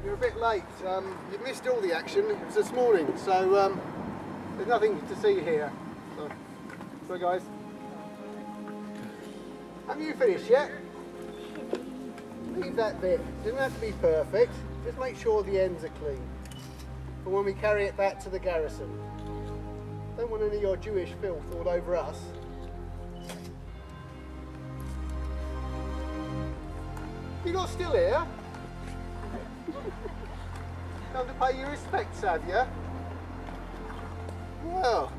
You're a bit late. You missed all the action. It was this morning, so there's nothing to see here. Sorry guys. Have you finished yet? Leave that bit. It doesn't have to be perfect. Just make sure the ends are clean. For when we carry it back to the garrison. Don't want any of your Jewish filth all over us. You're not still here? Come to pay your respects, have you? Well,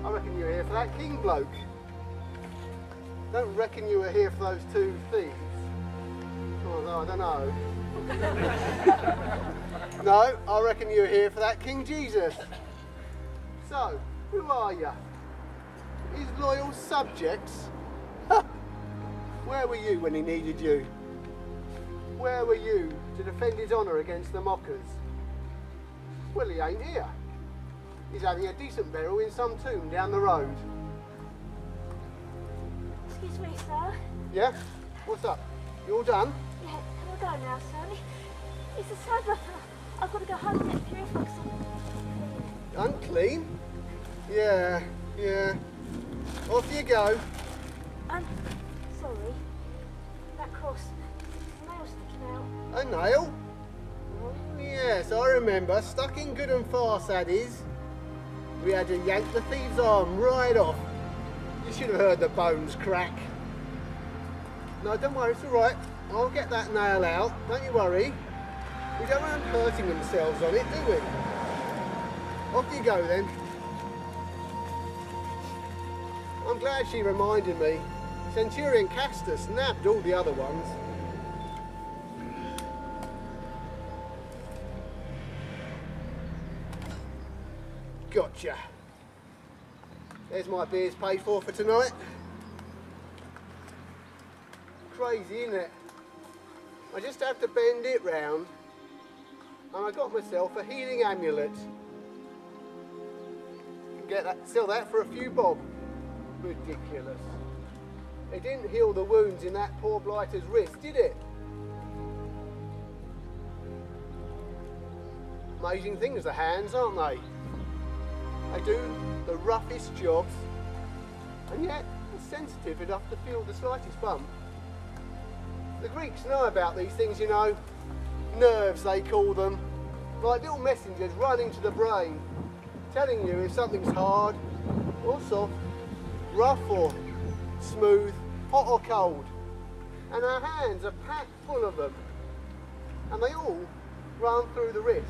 I reckon you were here for that king bloke. Don't reckon you were here for those two thieves. Oh, I don't know. No, I reckon you were here for that King Jesus. So, who are you? His loyal subjects? Where were you when he needed you? Where were you to defend his honour against the mockers? Well, he ain't here. He's having a decent burial in some tomb down the road. Excuse me, sir. Yeah? What's up? You all done? Yeah, can I go now, sir? It's a Sabbath. I've got to go home and get purified. Unclean? Yeah. Off you go. Sorry. That cross. The nail's sticking out. A nail? Oh, yes, I remember. Stuck in good and fast, that is. We had to yank the thief's arm right off. You should have heard the bones crack. No, don't worry, it's all right. I'll get that nail out. Don't you worry. We don't want them hurting themselves on it, do we? Off you go, then. I'm glad she reminded me. Centurion Castus nabbed all the other ones. Gotcha. There's my beers paid for tonight. Crazy, isn't it? I just have to bend it round and I got myself a healing amulet. Get that, sell that for a few bob. Ridiculous. It didn't heal the wounds in that poor blighter's wrist, did it? Amazing things, the hands, aren't they? They do the roughest jobs, and yet they're sensitive enough to feel the slightest bump. The Greeks know about these things, you know. Nerves, they call them. Like little messengers running to the brain, telling you if something's hard or soft, rough or smooth, hot or cold. And our hands are packed full of them. And they all run through the wrist.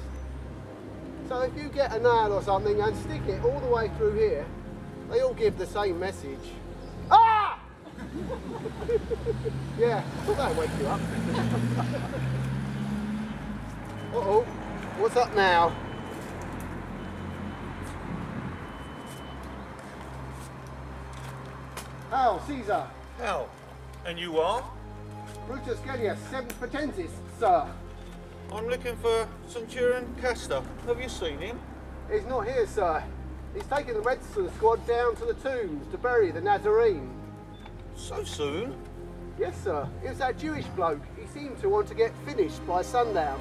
So if you get a nail or something and stick it all the way through here, they all give the same message. Ah! Yeah, thought that'd wake you up. Uh-oh, what's up now? Hal, Caesar. Hal, and you are? Brutus Gellius, 7th Potentis, sir. I'm looking for Centurion Castor. Have you seen him? He's not here, sir. He's taken the medicine squad down to the tombs to bury the Nazarene. So soon? Yes, sir. It was that Jewish bloke. He seemed to want to get finished by sundown.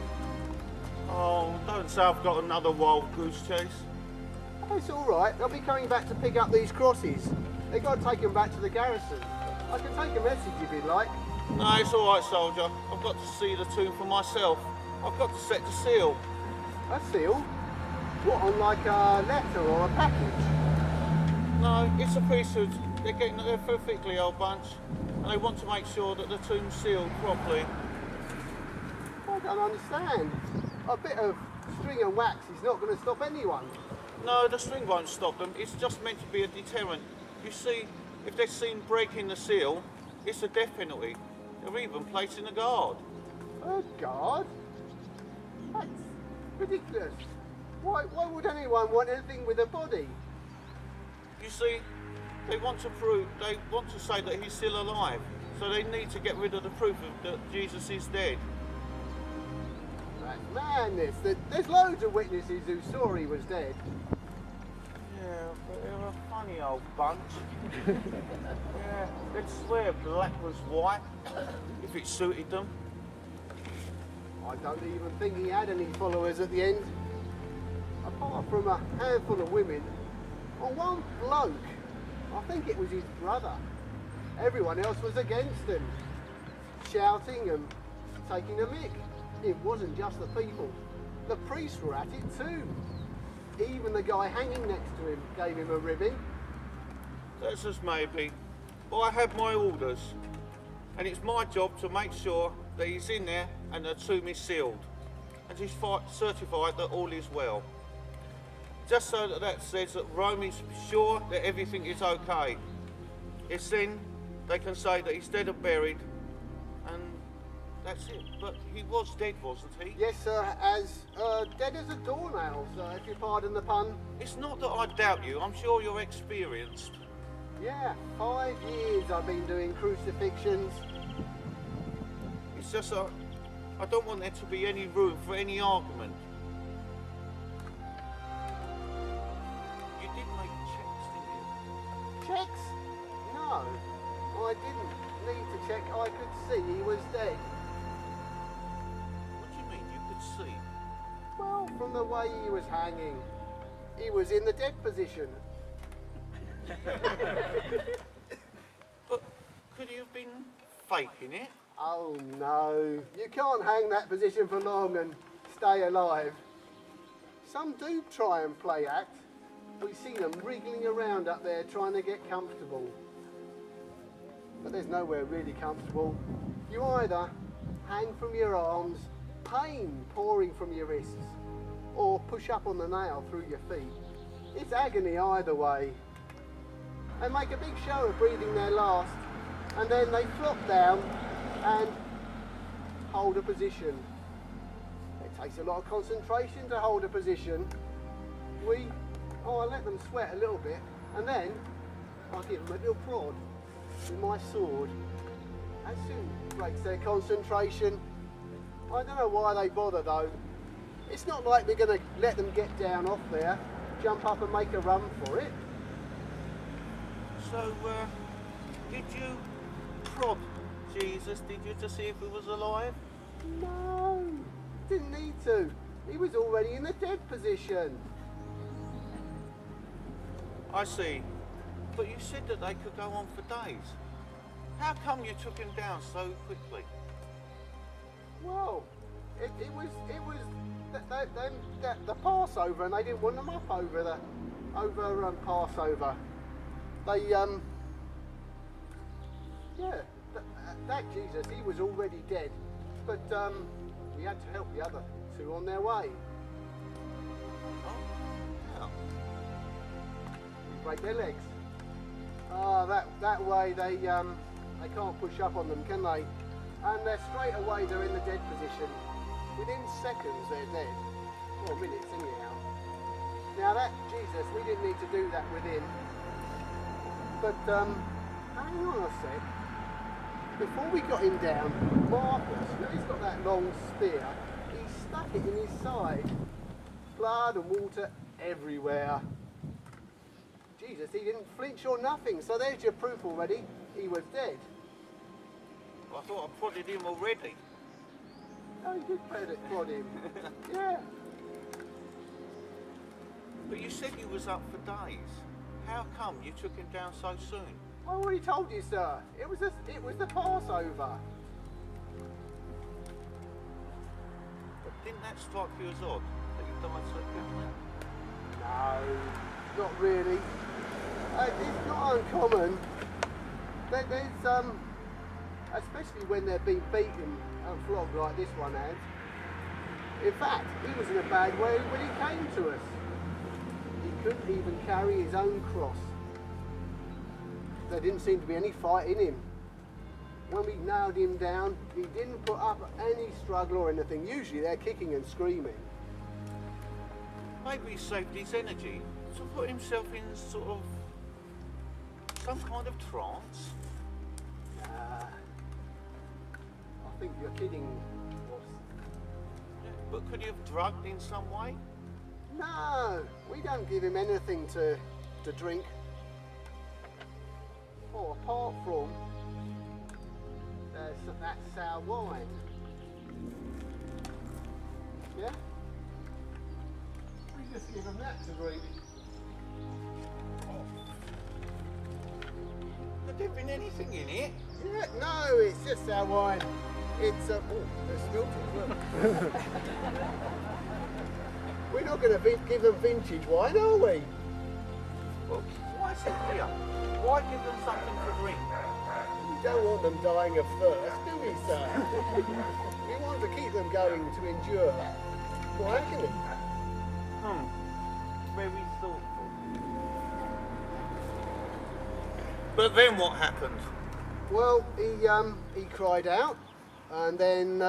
Oh, don't say I've got another wild goose chase. Oh, it's all right. They'll be coming back to pick up these crosses. They've got to take them back to the garrison. I can take a message if you'd like. No, it's all right, soldier. I've got to see the tomb for myself. I've got to set the seal. A seal? What, on like a letter or a package? No, it's a priesthood. They're a thickly old bunch, and they want to make sure that the tomb's sealed properly. I don't understand. A bit of string and wax is not going to stop anyone. No, the string won't stop them. It's just meant to be a deterrent. You see, if they're seen breaking the seal, it's a death penalty. They're even placing a guard. A guard? That's ridiculous. Why would anyone want anything with a body? You see, they want to say that he's still alive, so they need to get rid of the proof that Jesus is dead. That's madness. There's loads of witnesses who saw he was dead. Yeah, but they're a funny old bunch. Yeah, they'd swear black was white if it suited them. I don't even think he had any followers at the end. Apart from a handful of women, or one bloke, I think it was his brother. Everyone else was against him, shouting and taking a mick. It wasn't just the people, the priests were at it too. Even the guy hanging next to him gave him a ribbing. That's as maybe. But I have my orders, and it's my job to make sure that he's in there and the tomb is sealed, and he's certified that all is well. Just so that says that Rome is sure that everything is okay. It's then they can say that he's dead and buried, and that's it. But he was dead, wasn't he? Yes, sir, as dead as a doornail, sir, if you pardon the pun. It's not that I doubt you. I'm sure you're experienced. Yeah, 5 years I've been doing crucifixions. It's just that I don't want there to be any room for any argument. You did make checks, didn't you? Checks? No, I didn't need to check. I could see he was dead. What do you mean you could see? Well, from the way he was hanging, he was in the dead position. But could he have been faking it? Oh no, you can't hang that position for long and stay alive. Some do try and play act. We see them wriggling around up there trying to get comfortable. But there's nowhere really comfortable. You either hang from your arms, pain pouring from your wrists, or push up on the nail through your feet. It's agony either way. They make a big show of breathing their last, and then they flop down and hold a position. It takes a lot of concentration to hold a position. I let them sweat a little bit, and then I give them a little prod with my sword. That soon breaks their concentration. I don't know why they bother though. It's not like we're going to let them get down off there, jump up and make a run for it. So, did you prod Jesus, did you, to see if he was alive? No, didn't need to. He was already in the dead position. I see. But you said that they could go on for days. How come you took him down so quickly? Well, it was the Passover, and they didn't want them up over Passover. They that Jesus, he was already dead, but we had to help the other two on their way. Oh, how? We break their legs. That way they can't push up on them, can they? And they're straight away they're in the dead position. Within seconds they're dead. Or minutes anyhow. Now that Jesus, we didn't need to do that with him. But hang on a sec. Before we got him down, Marcus, he's got that long spear, he stuck it in his side. Blood and water everywhere. Jesus, he didn't flinch or nothing, so there's your proof already. He was dead. I thought I prodded him already. Oh, you did prod him. Yeah. But you said he was up for days. How come you took him down so soon? I already told you, sir. It was the Passover. But didn't that strike you as odd, that he died so quickly? No, not really. It's not uncommon. There's especially when they're being beaten and flogged like this one has. In fact, he was in a bad way when he came to us. He couldn't even carry his own cross. There didn't seem to be any fight in him. When we nailed him down, he didn't put up any struggle or anything. Usually they're kicking and screaming. Maybe he saved his energy to put himself in sort of some kind of trance. Nah. I think you're kidding, boss. Yeah, but could he have drugged in some way? No, we don't give him anything to drink. Or apart from that sour wine. Yeah? We just give them that to drink. Has there been anything in it? Yeah, no, it's just our wine. It's oh, there's filters, look. We're not going to give them vintage wine, are we? Well, why is it here? Why give them something to drink? We don't want them dying of thirst, do we, sir? We want to keep them going to endure more agony. Very thoughtful. But then what happened? Well, he cried out, and then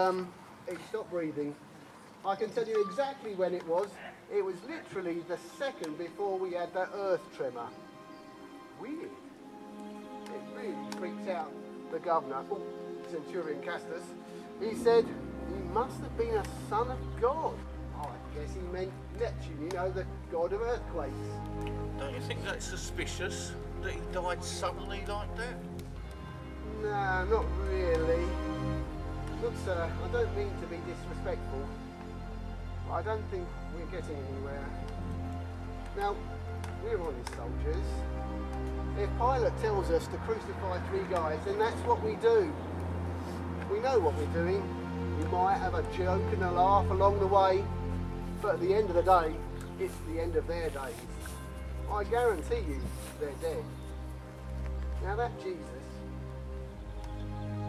he stopped breathing. I can tell you exactly when it was. It was literally the second before we had that earth tremor. Weird. It really freaked out the governor, Centurion Castus. He said he must have been a son of God. I guess he meant Neptune, you know, the god of earthquakes. Don't you think that's suspicious, that he died suddenly like that? Nah, not really. Look, sir, I don't mean to be disrespectful. I don't think we're getting anywhere. Now, we're honest soldiers. If Pilate tells us to crucify 3 guys, then that's what we do. We know what we're doing. We might have a joke and a laugh along the way, but at the end of the day, it's the end of their days. I guarantee you, they're dead. Now that Jesus,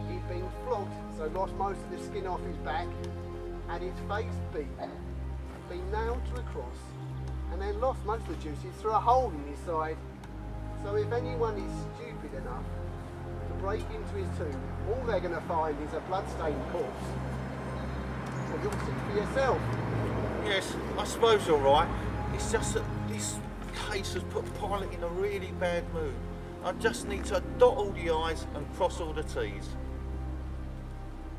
he'd been flogged, so lost most of the skin off his back, had his face beaten, been nailed to a cross, and then lost most of the juices through a hole in his side. So if anyone is stupid enough to break into his tomb, all they're going to find is a blood-stained corpse. So you'll see for yourself. Yes, I suppose you're right. It's just that this case has put Pilate in a really bad mood. I just need to dot all the I's and cross all the T's.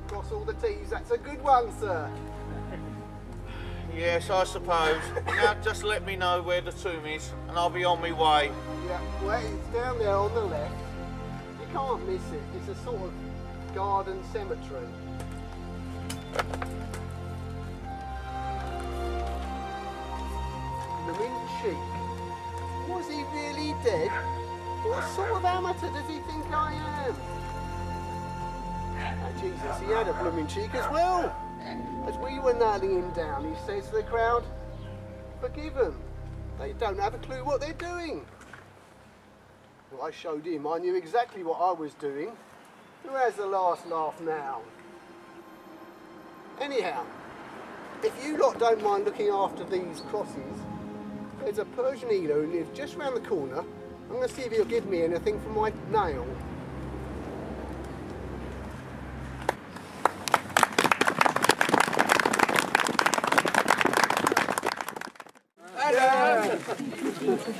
Cross all the T's, that's a good one, sir. Yes, I suppose. Now just let me know where the tomb is and I'll be on my way. Yeah, well, it's down there on the left. You can't miss it. It's a sort of garden cemetery. Bloomin' cheek. Was he really dead? What sort of amateur does he think I am? Now, Jesus, he had a blooming cheek as well. As we were nailing him down, he says to the crowd, "Forgive them. They don't have a clue what they're doing." Well, I showed him I knew exactly what I was doing. Who has the last laugh now? Anyhow, if you lot don't mind looking after these crosses, there's a Persian healer who lives just round the corner. I'm going to see if he'll give me anything for my nail.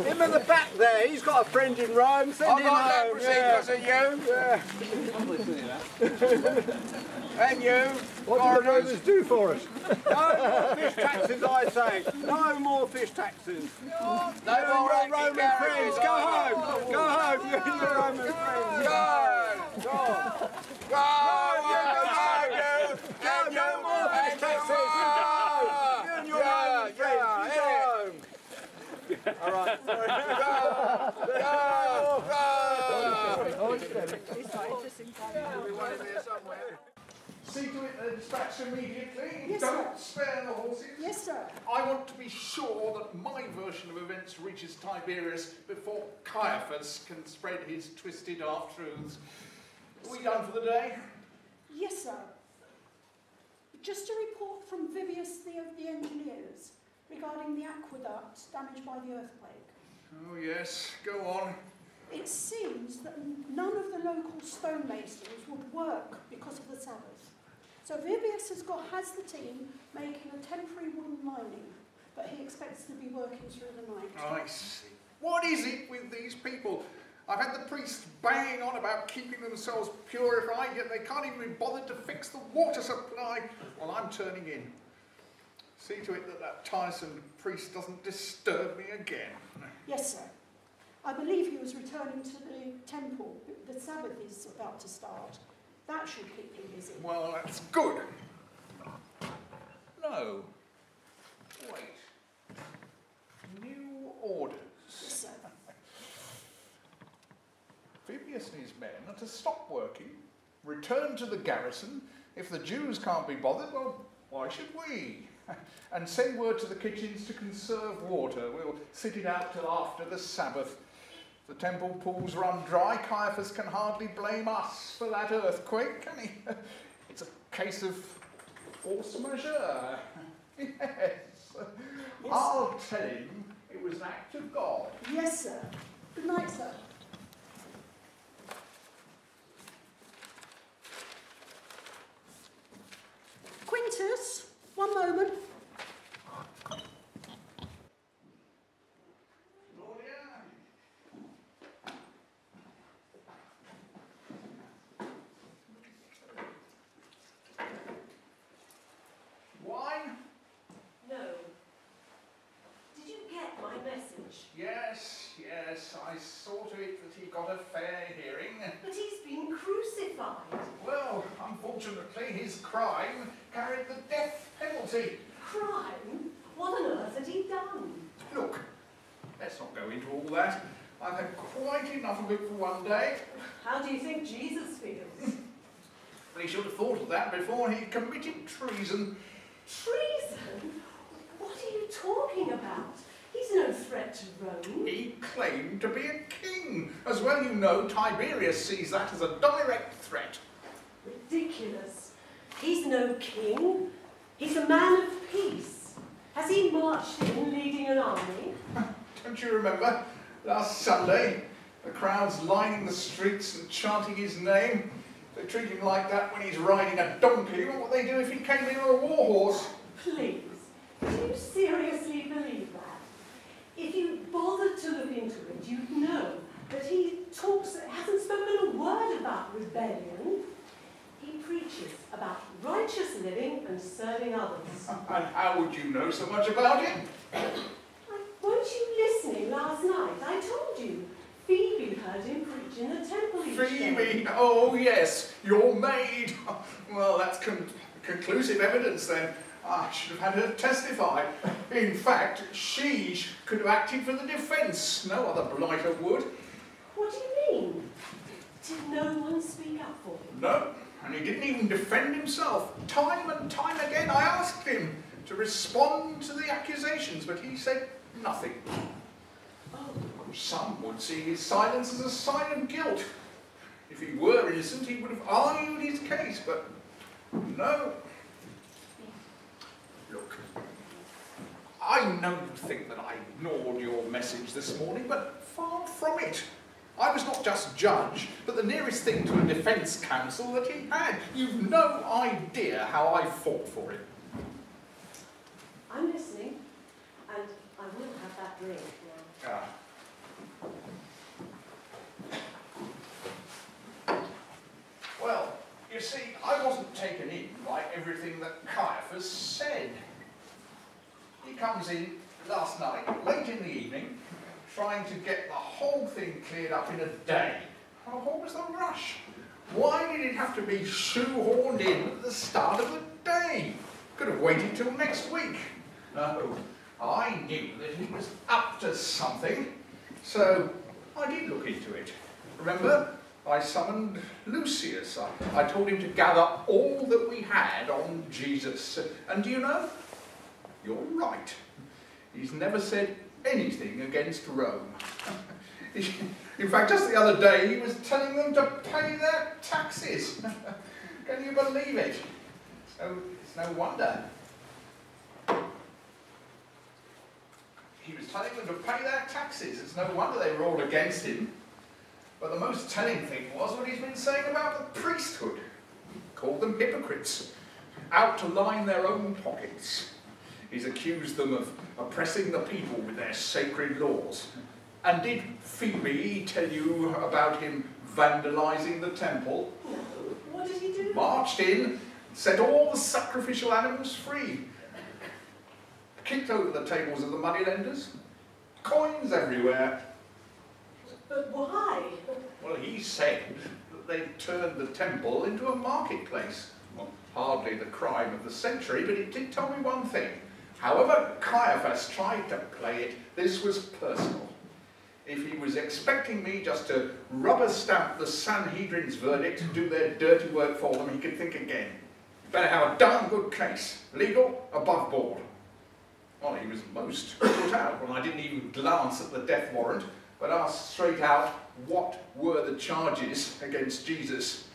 Him at the back there, he's got a friend in Rome, send him home. Because of you. And you. What do the Romans do for us? No more fish taxes, I say. No more fish taxes. No You and more your Roman friends, go home. Go home, you and your Roman friends. Go. No more fish taxes. You and your Roman friends, go home. All right, See to it they're dispatched immediately. Yes, Don't spare the horses. Yes, sir. I want to be sure that my version of events reaches Tiberius before Caiaphas can spread his twisted half-truths. Are we done for the day? Yes, sir. Just a report from Vivius, the engineers, regarding the aqueduct damaged by the earthquake. Oh yes, go on. It seems that none of the local stonemasons would work because of the Sabbath. So Vivius has the team making a temporary wooden lining, but he expects to be working through the night. I see. What is it with these people? I've had the priests banging on about keeping themselves purified, yet they can't even be bothered to fix the water supply. Well, I'm turning in. See to it that that tiresome priest doesn't disturb me again. Yes, sir. I believe he was returning to the temple. The Sabbath is about to start. That should keep him busy. Well, that's good. No, Wait. New orders. Yes, sir. Phoebus and his men are to stop working, return to the garrison. If the Jews can't be bothered, well, why should we? And send word to the kitchens to conserve water. We'll sit it out till after the Sabbath. The temple pools run dry. Caiaphas can hardly blame us for that earthquake, can he? It's a case of force majeure. Yes. I'll tell him it was an act of God. Yes, sir. Good night, sir. Quintus, one moment. Wine? No. Did you get my message? Yes, I saw to it that he got a fair hearing. But he's been crucified. Well, unfortunately, his crime carried the death penalty. Crime? What on earth had he done? Look, let's not go into all that. I've had quite enough of it for one day. How do you think Jesus feels? But he should have thought of that before he committed treason. Treason? What are you talking about? He's no threat to Rome. He claimed to be a king. As well you know, Tiberius sees that as a direct threat. Ridiculous. He's no king. He's a man of peace. Has he marched in leading an army? Don't you remember? Last Sunday, the crowds lining the streets and chanting his name. They treat him like that when he's riding a donkey. What would they do if he came in on a war horse? Please, do you seriously believe that? If you bothered to look into it, you'd know that he hasn't spoken a word about rebellion. He preaches about righteous living and serving others. And how would you know so much about it? Weren't you listening last night? I told you. Phoebe heard him preach in the temple each day. Phoebe, oh yes, your maid. Well, that's conclusive evidence then. I should have had her testify. In fact, she could have acted for the defence. No other blighter would. What do you mean? Did no one speak up for him? No, and he didn't even defend himself. Time and time again I asked him to respond to the accusations, but he said nothing. Oh. Some would see his silence as a sign of guilt. If he were innocent, he would have argued his case, but no. Look, I know you think that I ignored your message this morning, but far from it. I was not just judge, but the nearest thing to a defence counsel that he had. You've no idea how I fought for it. I'm listening, and I will have that drink now. Ah. Well, you see, I wasn't taken in by everything that Caiaphas said. He comes in last night, late in the evening, trying to get the whole thing cleared up in a day. Oh, what was the rush? Why did it have to be shoehorned in at the start of the day? Could have waited till next week. No, I knew that he was up to something, so I did look into it. Remember? I summoned Lucius. I told him to gather all that we had on Jesus. And do you know? You're right. He's never said anything against Rome. In fact, just the other day, he was telling them to pay their taxes. Can you believe it? So it's no wonder. He was telling them to pay their taxes. It's no wonder they were all against him. But the most telling thing was what he's been saying about the priesthood. He called them hypocrites, out to line their own pockets. He's accused them of oppressing the people with their sacred laws. And did Phoebe tell you about him vandalising the temple? No. What did he do? Marched in, set all the sacrificial animals free. Kicked over the tables of the moneylenders. Coins everywhere. But why? Well, he said that they'd turned the temple into a marketplace. Well, hardly the crime of the century, but it did tell me one thing. However Caiaphas tried to play it, this was personal. If he was expecting me just to rubber stamp the Sanhedrin's verdict and do their dirty work for them, he could think again. Better have a darn good case. Legal, above board. Well, he was most put out when I didn't even glance at the death warrant, but asked straight out what were the charges against Jesus.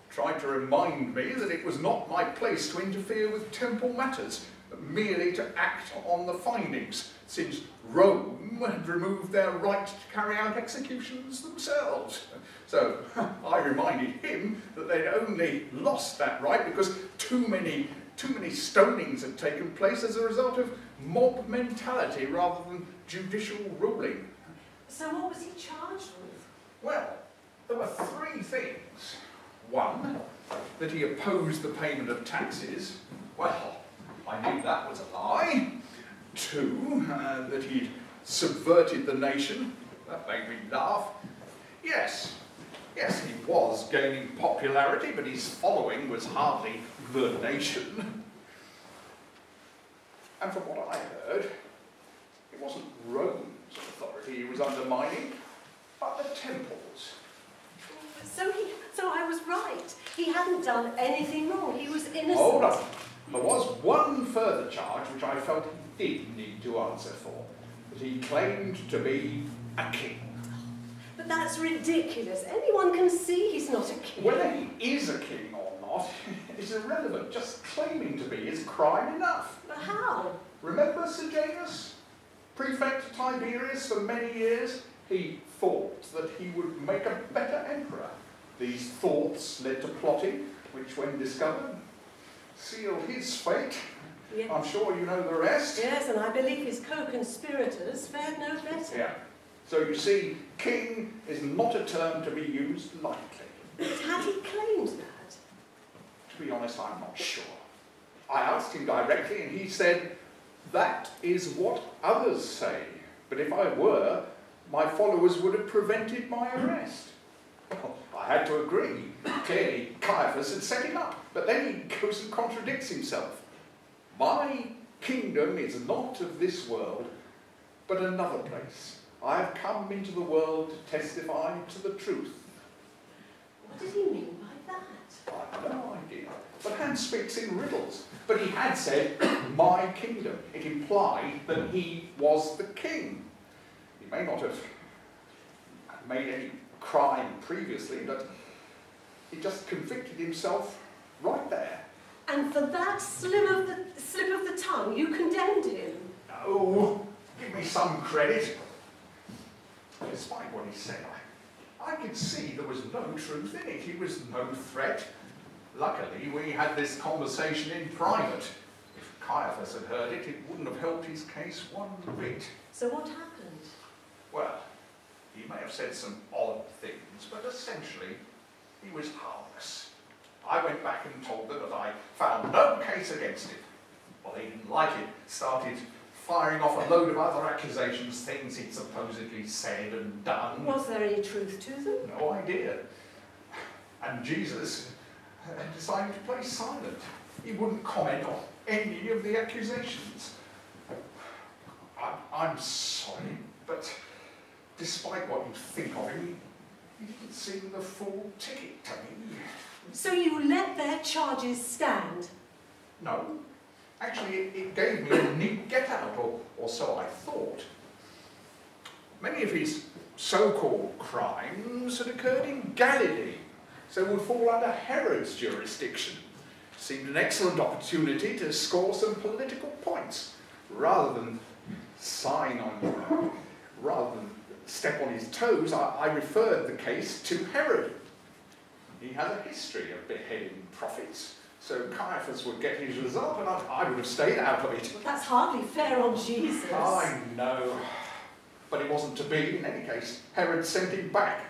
Tried to remind me that it was not my place to interfere with temple matters, but merely to act on the findings, since Rome had removed their right to carry out executions themselves. So I reminded him that they'd only lost that right because too many stonings had taken place as a result of mob mentality rather than judicial ruling. So what was he charged with? Well, there were three things. One, that he opposed the payment of taxes. Well, I knew that was a lie. Two, that he'd subverted the nation. That made me laugh. Yes, he was gaining popularity, but his following was hardly the nation. And from what I heard, it wasn't Rome's authority he was undermining, but the temples. So I was right. He hadn't done anything wrong. He was innocent. Hold on. There was one further charge which I felt he did need to answer for. That he claimed to be a king. But that's ridiculous. Anyone can see he's not a king. Whether he is a king or not is irrelevant. Just claiming to be is crime enough. But how? Remember Sejanus? Prefect Tiberius for many years? He thought that he would make a better emperor. These thoughts led to plotting, which when discovered, sealed his fate. Yeah. I'm sure you know the rest. Yes, and I believe his co-conspirators fared no better. Yeah. So you see, king is not a term to be used lightly. But had he claimed that? To be honest, I'm not sure. I asked him directly and he said, that is what others say. But if I were, my followers would have prevented my arrest. Well, I had to agree. Clearly, Caiaphas had set him up. But then he goes and contradicts himself. My kingdom is not of this world, but another place. I have come into the world to testify to the truth. What did he mean by that? I have no idea. But Hans speaks in riddles. But he had said, my kingdom. It implied that he was the king. He may not have made any crime previously, but he just convicted himself right there. And for that slip of the tongue, you condemned him? No, give me some credit. Despite what he said, I could see there was no truth in it. He was no threat. Luckily, we had this conversation in private. If Caiaphas had heard it, it wouldn't have helped his case one bit. So what happened? Well, he may have said some odd things, but essentially, he was harmless. I went back and told them that I found no case against him. Well, they didn't like it, started firing off a load of other accusations, things he'd supposedly said and done. Was there any truth to them? No idea. And Jesus decided to play silent. He wouldn't comment on any of the accusations. I'm sorry, but despite what you think of him, he didn't seem the full ticket to me. So you let their charges stand? No. Actually, it gave me a neat get-out, or so I thought. Many of his so-called crimes had occurred in Galilee, so would fall under Herod's jurisdiction. Seemed an excellent opportunity to score some political points, rather than step on his toes. I referred the case to Herod. He has a history of beheading prophets. So Caiaphas would get his result and I would have stayed out of it. Well, that's hardly fair on Jesus. I know. But it wasn't to be in any case. Herod sent him back.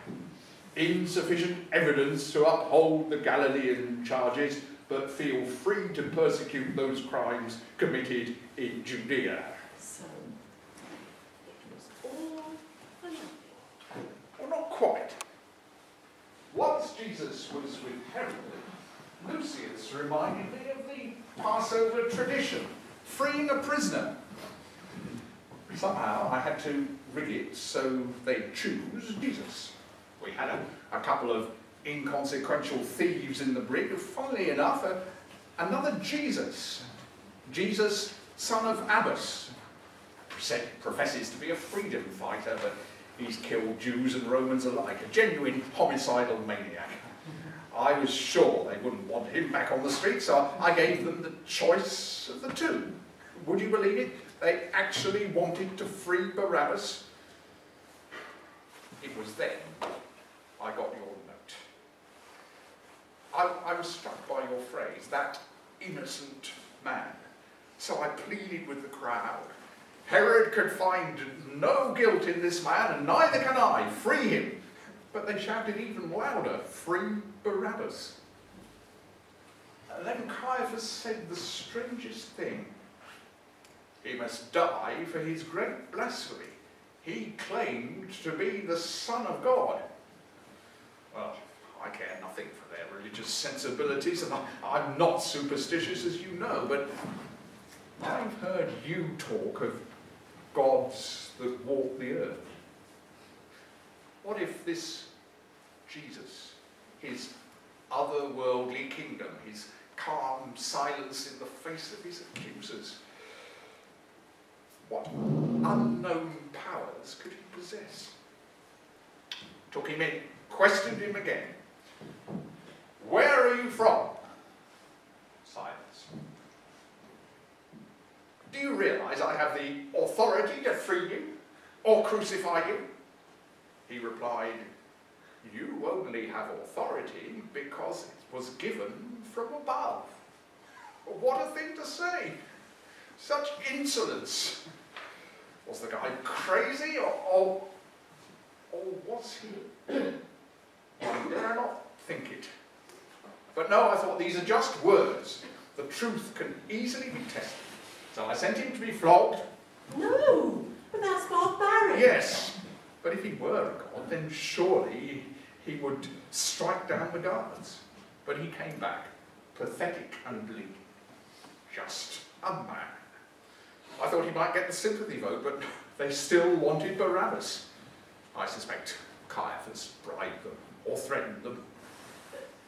Insufficient evidence to uphold the Galilean charges, but feel free to persecute those crimes committed in Judea. So, it was all for nothing. Well, not quite. Once Jesus was with Herod, Lucius reminded me of the Passover tradition. freeing a prisoner. Somehow I had to rig it so they'd choose Jesus. We had a couple of inconsequential thieves in the brig. Funnily enough, another Jesus. Jesus, son of Abbas. Professes to be a freedom fighter, but he's killed Jews and Romans alike. A genuine homicidal maniac. I was sure they wouldn't want him back on the street, so I gave them the choice of the two. Would you believe it? They actually wanted to free Barabbas. It was then I got your note. I was struck by your phrase, that innocent man. So I pleaded with the crowd. Herod could find no guilt in this man, and neither can I. Free him. But they shouted even louder, free Barabbas. And then Caiaphas said the strangest thing. He must die for his great blasphemy. He claimed to be the Son of God. Well, I care nothing for their religious sensibilities, and I'm not superstitious, as you know, but I've heard you talk of gods that walk the earth. What if this Jesus, his otherworldly kingdom, his calm silence in the face of his accusers, what unknown powers could he possess? Took him in, questioned him again. Where are you from? Silence. Do you realise I have the authority to free you or crucify you? He replied, you only have authority because it was given from above. What a thing to say! Such insolence! Was the guy crazy or was he? I dare not think it. But no, I thought these are just words. The truth can easily be tested. So I sent him to be flogged. No, but that's barbaric. Yes, but if he were a god, then surely he would strike down the guards. But he came back, pathetic and bleak. Just a man. I thought he might get the sympathy vote, but they still wanted Barabbas. I suspect Caiaphas bribed them or threatened them.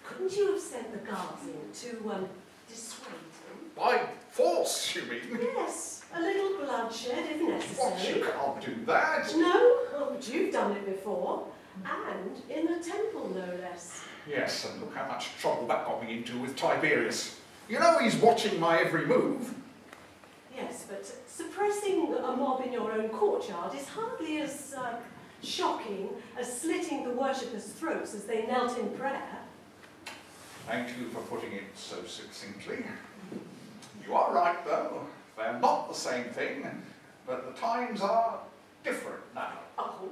Couldn't you have sent the guards in to dissuade them? By force, you mean? Yes, a little bloodshed if necessary. What, you can't do that. No, oh, but you've done it before. And in the temple, no less. Yes, and look how much trouble that got me into with Tiberius. You know he's watching my every move. Yes, but suppressing a mob in your own courtyard is hardly as shocking as slitting the worshippers' throats as they knelt in prayer. Thank you for putting it so succinctly. You are right, though. They're not the same thing, but the times are different now. Oh,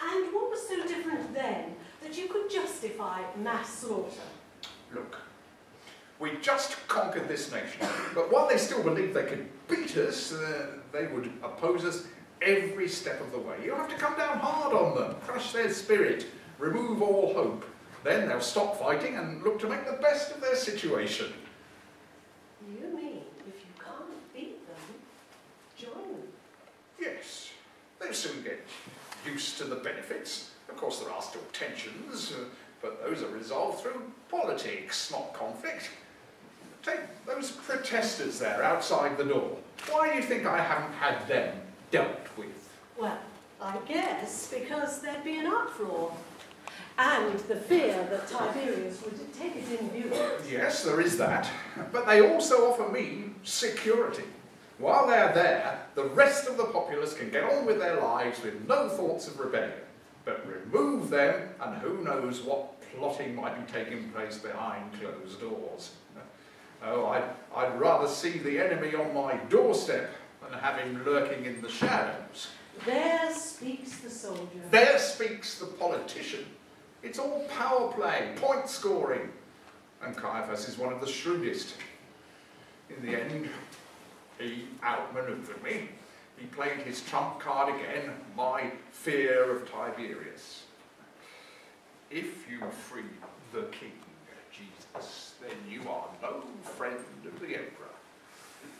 and what was so different then that you could justify mass slaughter? Look, we just conquered this nation, but while they still believe they could beat us, they would oppose us every step of the way. You have to come down hard on them, crush their spirit, remove all hope. Then they'll stop fighting and look to make the best of their situation. You mean if you can't beat them, join them? Yes, they'll soon get used to the benefits. Of course, there are still tensions, but those are resolved through politics, not conflict. Take those protesters there outside the door. Why do you think I haven't had them dealt with? Well, I guess because there'd be an uproar. And the fear that Tiberius would take it in view. Yes, there is that. But they also offer me security. While they're there, the rest of the populace can get on with their lives with no thoughts of rebellion. But remove them, and who knows what plotting might be taking place behind closed doors. Oh, I'd rather see the enemy on my doorstep than have him lurking in the shadows. There speaks the soldier. There speaks the politician. It's all power play, point scoring. And Caiaphas is one of the shrewdest. In the end, he outmaneuvered me. He played his trump card again, my fear of Tiberius. If you free the king, Jesus, then you are no friend of the emperor.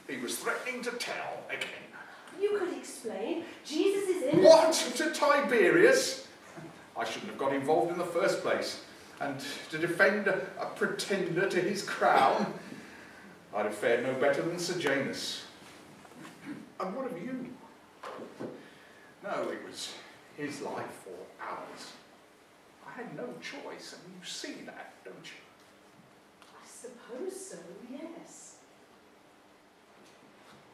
He was threatening to tell again. You could explain. Jesus is innocent. What? To Tiberius? I shouldn't have got involved in the first place. And to defend a pretender to his crown, I'd have fared no better than Sir Janus. And what of you? No, it was his life or ours. I had no choice, and you see that, don't you? I suppose so, yes.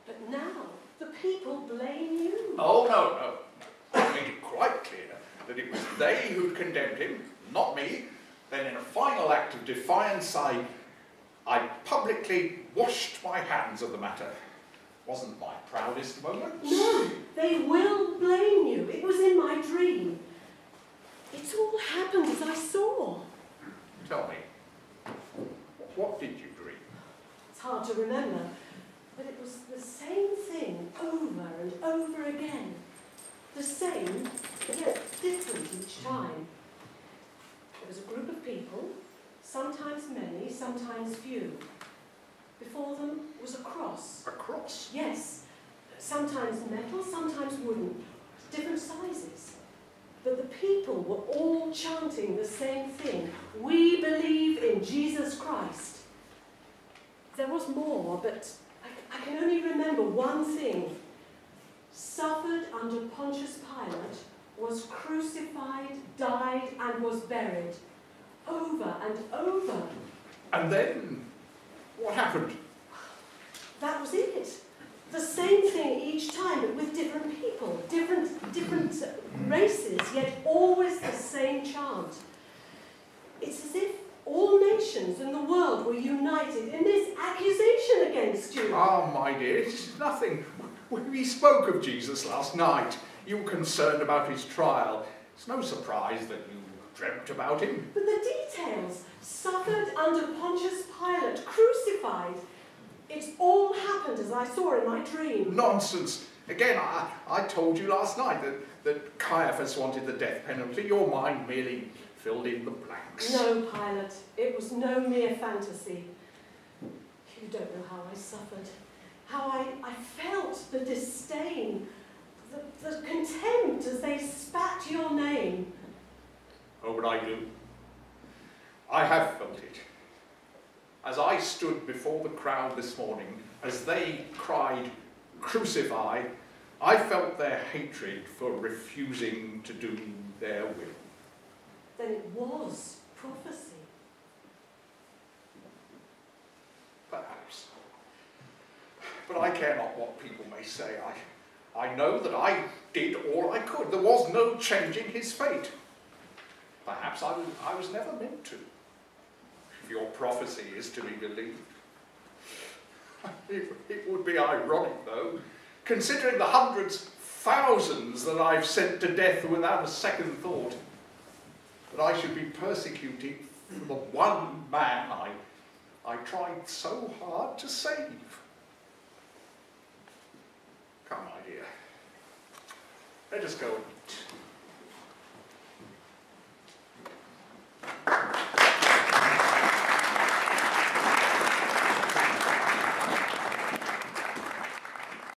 But now, the people blame you. Oh, no. I made it quite clear that it was they who'd condemned him, not me. Then in a final act of defiance, I publicly washed my hands of the matter. Wasn't my proudest moment. No, they will blame you. It was in my dream. It's all happened as I saw. Tell me, what did you dream? It's hard to remember, but it was the same thing over and over again. The same, yet different each time. There was a group of people, sometimes many, sometimes few. Before them was a cross. A cross? Yes, sometimes metal, sometimes wooden, different sizes. But the people were all chanting the same thing. We believe in Jesus Christ. There was more, but I can only remember one thing. Suffered under Pontius Pilate, was crucified, died, and was buried. Over and over. And then, what happened? That was it. The same thing each time, but with different people, different races, yet always the same chant. It's as if all nations in the world were united in this accusation against you. Ah, my dear, it's nothing. We spoke of Jesus last night. You were concerned about his trial. It's no surprise that you dreamt about him. But the details, suffered under Pontius Pilate, crucified. It's all happened as I saw in my dream. Nonsense. Again, I told you last night that Caiaphas wanted the death penalty. Your mind merely filled in the blanks. No, Pilate, it was no mere fantasy. You don't know how I suffered, how I felt the disdain, the contempt as they spat your name. Oh, but I do. I have felt it. As I stood before the crowd this morning, as they cried, "Crucify," I felt their hatred for refusing to do their will. Then it was prophecy. Perhaps. But I care not what people may say. I know that I did all I could. There was no changing his fate. Perhaps I was never meant to, if your prophecy is to be believed. It would be ironic, though, considering the hundreds, thousands that I've sent to death without a second thought, that I should be persecuted for the one man I tried so hard to save. Come, my dear. Let us go and eat.